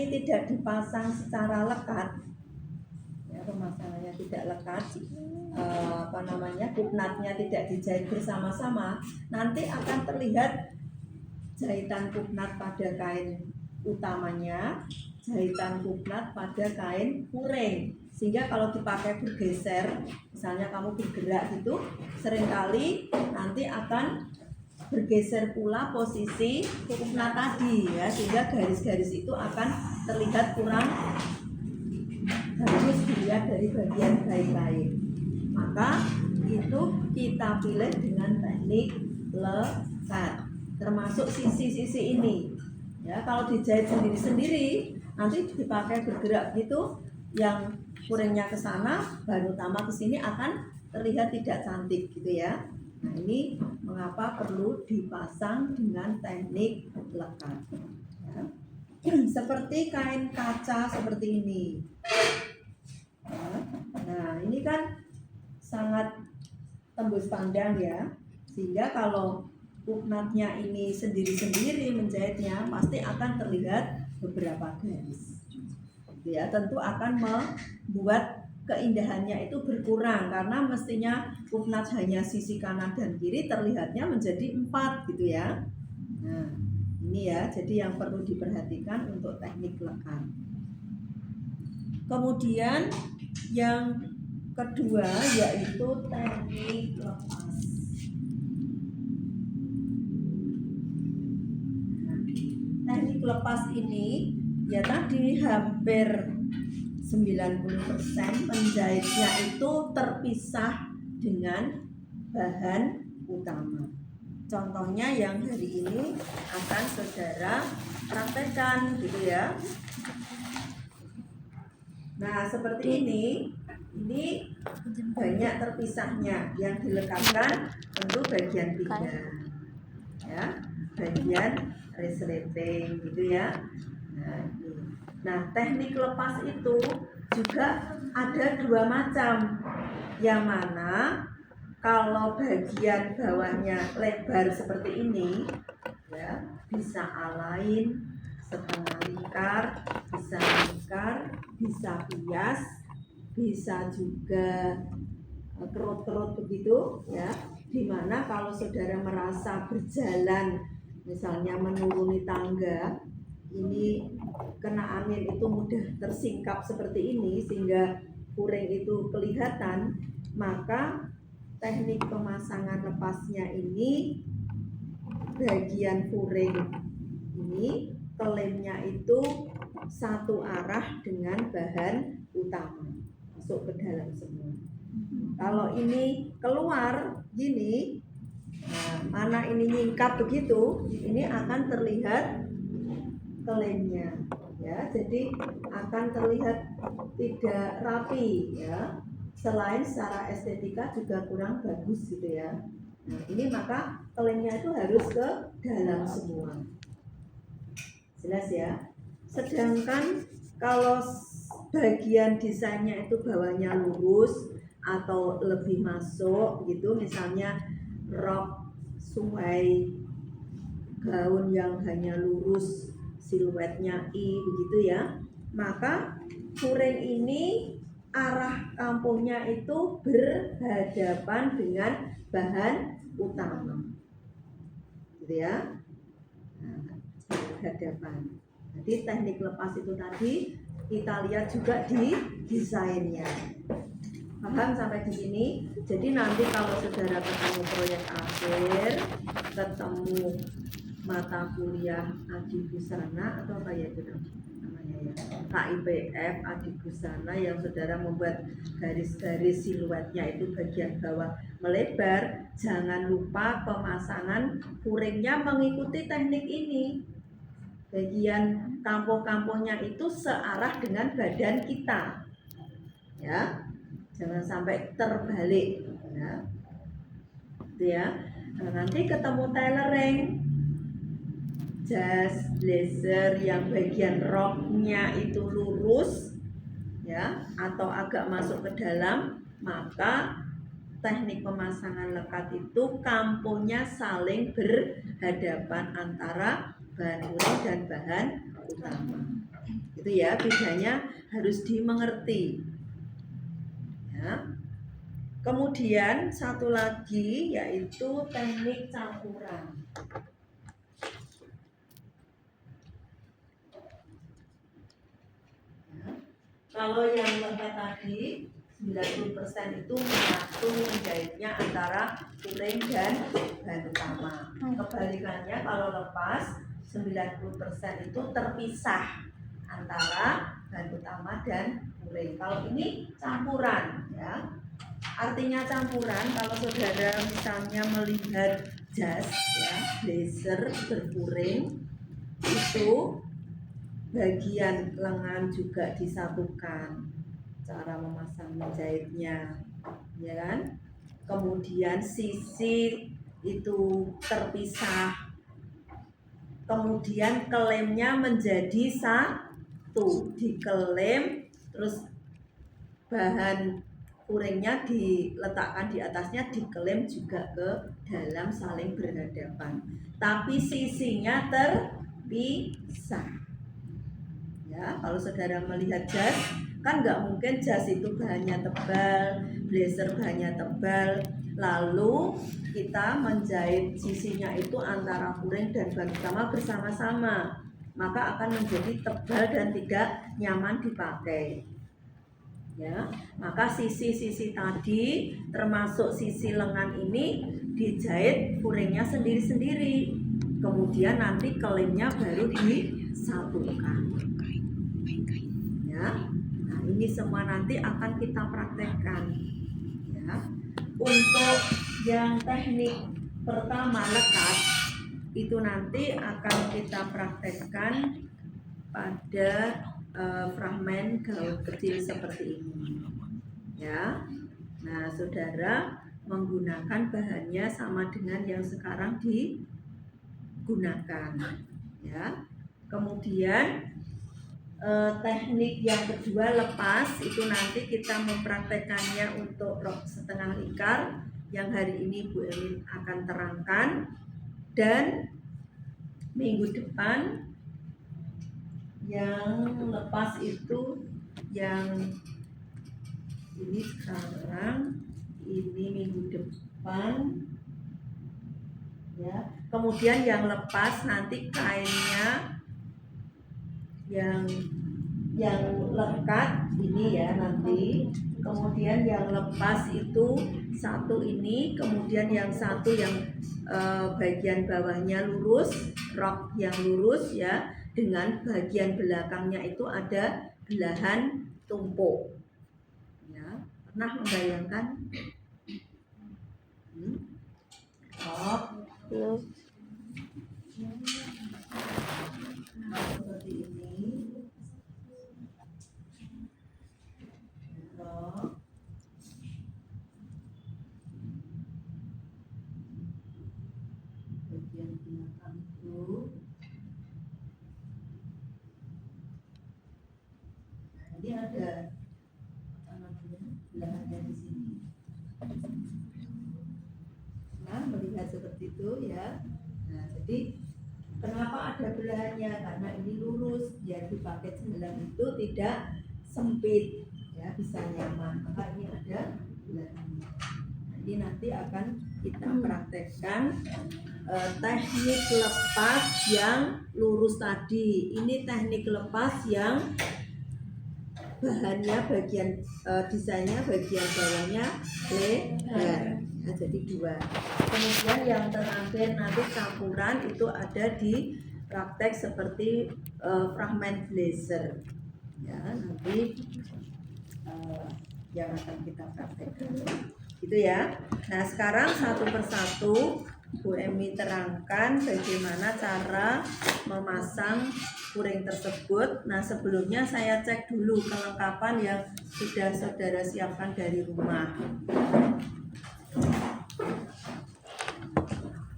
tidak dipasang secara lekat, ya, pemasangannya tidak lekat, kupnatnya tidak dijahit bersama-sama, nanti akan terlihat jahitan kupnat pada kain utamanya, jahitan kupnat pada kain puring, sehingga kalau dipakai bergeser, misalnya kamu bergerak gitu, seringkali nanti akan bergeser pula posisi kupnat tadi, ya, sehingga garis-garis itu akan terlihat kurang bagus dilihat dari bagian kain lain. Maka itu kita pilih dengan teknik lekat, termasuk sisi-sisi ini. Ya, kalau dijahit sendiri-sendiri, nanti dipakai bergerak gitu, yang puringnya ke sana, bahan utama ke sini akan terlihat tidak cantik gitu ya. Nah, ini mengapa perlu dipasang dengan teknik lekat. Ya. Seperti kain kaca seperti ini. Nah, ini kan sangat tembus pandang ya, sehingga kalau kupnatnya ini sendiri-sendiri menjahitnya pasti akan terlihat beberapa garis. Ya, tentu akan membuat keindahannya itu berkurang, karena mestinya kupnat hanya sisi kanan dan kiri, terlihatnya menjadi 4 gitu ya. Nah, ini ya, jadi yang perlu diperhatikan untuk teknik lekat. Kemudian yang kedua yaitu teknik lepas. Teknik lepas ini ya tadi hampir 90% penjahitnya itu terpisah dengan bahan utama. Contohnya yang hari ini akan saudara praktekkan gitu ya. Nah, seperti ini banyak terpisahnya. Yang dilekatkan tentu bagian pinggang, ya, bagian resleting gitu ya. Nah, teknik lepas itu juga ada 2 macam. Yang mana kalau bagian bawahnya lebar seperti ini, ya, bisa alain, setengah lingkar, bisa pias, bisa juga kerut-kerut begitu ya. Dimana kalau saudara merasa berjalan, misalnya menuruni tangga, ini kena angin itu mudah tersingkap seperti ini sehingga puring itu kelihatan, maka teknik pemasangan lepasnya ini bagian puring ini kelemnya itu satu arah dengan bahan utama, masuk ke dalam semua. Kalau ini keluar gini, nah, mana ini nyingkap begitu, ini akan terlihat kelemnya ya, jadi akan terlihat tidak rapi ya, selain secara estetika juga kurang bagus gitu ya. Nah, ini maka kelemnya itu harus ke dalam semua, jelas ya. Sedangkan kalau bagian desainnya itu bawahnya lurus atau lebih masuk gitu, misalnya rok suai, gaun yang hanya lurus, siluetnya I begitu ya, maka puring ini arah kampuhnya itu berhadapan dengan bahan utama gitu ya. Nah, berhadapan. Jadi teknik lepas itu tadi kita lihat juga di desainnya. Paham sampai di sini? Jadi nanti kalau saudara ketemu proyek akhir, ketemu mata kuliah Adibusana atau apa ya itu namanya ya, KIPF Adibusana, yang saudara membuat garis-garis siluetnya itu bagian bawah melebar, jangan lupa pemasangan puringnya mengikuti teknik ini. Bagian kampuh-kampuhnya itu searah dengan badan kita ya, jangan sampai terbalik ya. Gitu ya. Nah, nanti ketemu tailoring jas blazer yang bagian roknya itu lurus ya, atau agak masuk ke dalam, maka teknik pemasangan lekat itu kampuhnya saling berhadapan antara bahan puring dan bahan utama. Itu ya, bedanya harus dimengerti. Ya. Kemudian satu lagi yaitu teknik campuran. Ya. Kalau yang lengkap tadi 90% itu menyatu menjahitnya antara puring dan bahan utama. Kebalikannya kalau lepas 90% itu terpisah antara bahan utama dan puring. Kalau ini campuran ya. Artinya campuran, kalau saudara misalnya melihat jas ya, blazer berpuring, itu bagian lengan juga disatukan, cara memasang menjahitnya, ya kan? Kemudian sisi itu terpisah, kemudian kelemnya menjadi satu, dikelem, terus bahan puringnya diletakkan di atasnya, dikelem juga ke dalam, saling berhadapan, tapi sisinya terpisah. Ya, kalau saudara melihat jas, kan nggak mungkin jas itu bahannya tebal, blazer bahannya tebal, lalu kita menjahit sisinya itu antara puring dan bahan utama bersama-sama, maka akan menjadi tebal dan tidak nyaman dipakai. Ya, maka sisi-sisi tadi termasuk sisi lengan ini dijahit puringnya sendiri-sendiri, kemudian nanti kelemnya baru disatukan. Ya, nah ini semua nanti akan kita praktekkan. Ya, untuk yang teknik pertama lekat itu nanti akan kita praktekkan pada fragmen gaun kecil seperti ini ya. Nah saudara menggunakan bahannya sama dengan yang sekarang digunakan ya. Kemudian teknik yang kedua lepas itu nanti kita mempraktekannya untuk rok setengah lingkar yang hari ini Bu Elin akan terangkan, dan minggu depan yang lepas itu yang ini sekarang, ini minggu depan ya. Kemudian yang lepas nanti kainnya yang lekat ini ya nanti. Kemudian yang lepas itu satu ini, kemudian yang satu yang bagian bawahnya lurus, rok yang lurus ya, dengan bagian belakangnya itu ada belahan tumpuk. Ya, pernah membayangkan? Rok Belum. seperti ini. Rok. Bagian belakang itu. Ini ada apa namanya, belahannya di sini. Nah, melihat seperti itu ya. Nah, jadi kenapa ada belahannya? Karena ini lurus, biar dipakai jalan itu tidak sempit ya, bisa nyaman. Maka ini ada belahannya. Nah, ini nanti akan kita praktekkan teknik lepas yang lurus tadi. Ini teknik lepas yang bahannya bagian desainnya bagian bawahnya lebar. Nah, jadi dua. Kemudian yang terakhir nanti campuran itu ada di praktek seperti fragmen blazer. Ya, nanti yang akan kita praktekkan. Gitu ya. Nah, sekarang satu persatu Bu Emi terangkan bagaimana cara memasang puring tersebut. Nah, sebelumnya saya cek dulu kelengkapan yang sudah saudara siapkan dari rumah.